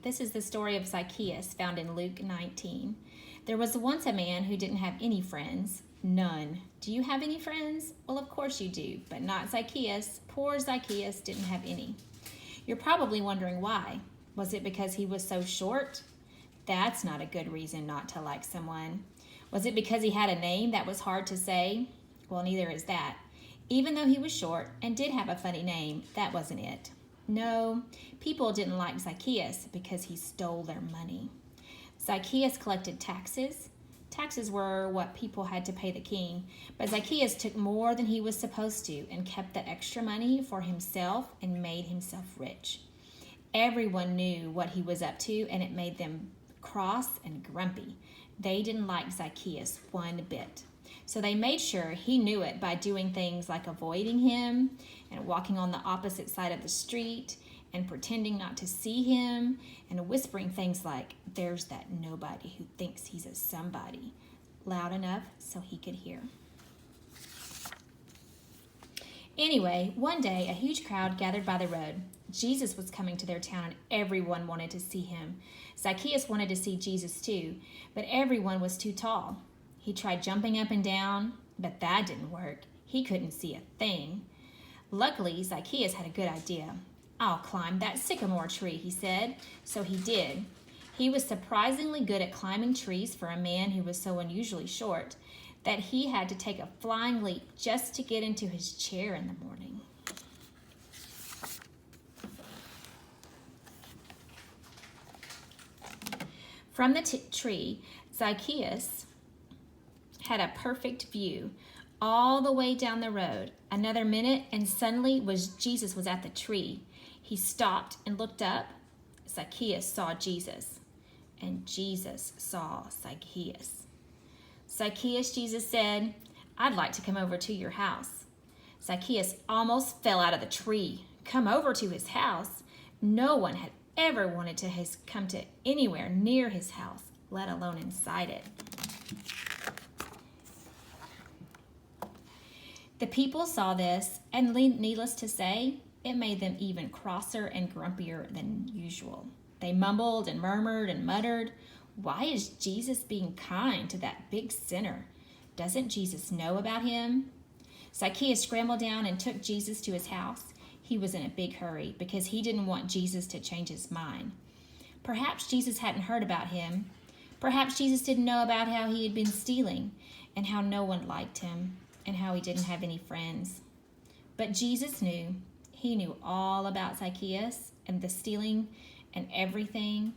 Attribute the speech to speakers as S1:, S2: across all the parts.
S1: This is the story of Zacchaeus found in Luke 19. There was once a man who didn't have any friends. None. Do you have any friends? Well, of course you do, but not Zacchaeus. Poor Zacchaeus didn't have any. You're probably wondering why. Was it because he was so short? That's not a good reason not to like someone. Was it because he had a name that was hard to say? Well, neither is that. Even though he was short and did have a funny name, that wasn't it. No, people didn't like Zacchaeus because he stole their money. Zacchaeus collected taxes. Taxes were what people had to pay the king, but Zacchaeus took more than he was supposed to and kept the extra money for himself and made himself rich. Everyone knew what he was up to, and it made them cross and grumpy. They didn't like Zacchaeus one bit. So they made sure he knew it by doing things like avoiding him and walking on the opposite side of the street and pretending not to see him and whispering things like, "There's that nobody who thinks he's a somebody," loud enough so he could hear. Anyway, one day a huge crowd gathered by the road. Jesus was coming to their town and everyone wanted to see him. Zacchaeus wanted to see Jesus too, but everyone was too tall. He tried jumping up and down, but that didn't work. He couldn't see a thing. Luckily, Zacchaeus had a good idea. "I'll climb that sycamore tree," he said. So he did. He was surprisingly good at climbing trees for a man who was so unusually short that he had to take a flying leap just to get into his chair in the morning. From the tree, Zacchaeus had a perfect view all the way down the road. Another minute and suddenly Jesus was at the tree. He stopped and looked up. Zacchaeus saw Jesus, and Jesus saw Zacchaeus. "Zacchaeus," Jesus said, "I'd like to come over to your house." Zacchaeus almost fell out of the tree. Come over to his house? No one had ever wanted to come to anywhere near his house, let alone inside it. The people saw this, and needless to say, it made them even crosser and grumpier than usual. They mumbled and murmured and muttered, "Why is Jesus being kind to that big sinner? Doesn't Jesus know about him?" Zacchaeus scrambled down and took Jesus to his house. He was in a big hurry because he didn't want Jesus to change his mind. Perhaps Jesus hadn't heard about him. Perhaps Jesus didn't know about how he had been stealing and how no one liked him and how he didn't have any friends. But Jesus knew. He knew all about Zacchaeus and the stealing and everything,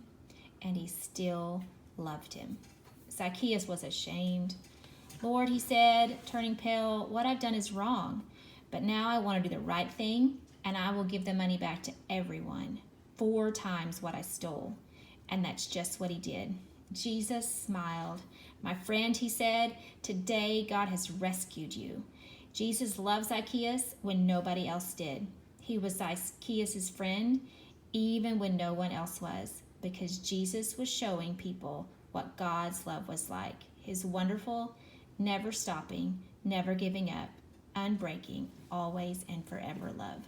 S1: and he still loved him. Zacchaeus was ashamed. "Lord," he said, turning pale, "what I've done is wrong, but now I want to do the right thing, and I will give the money back to everyone, 4 times what I stole." And that's just what he did. Jesus smiled. "My friend," he said, "today God has rescued you." Jesus loved Zacchaeus when nobody else did. He was Zacchaeus' friend even when no one else was, because Jesus was showing people what God's love was like. His wonderful, never stopping, never giving up, unbreaking, always and forever love.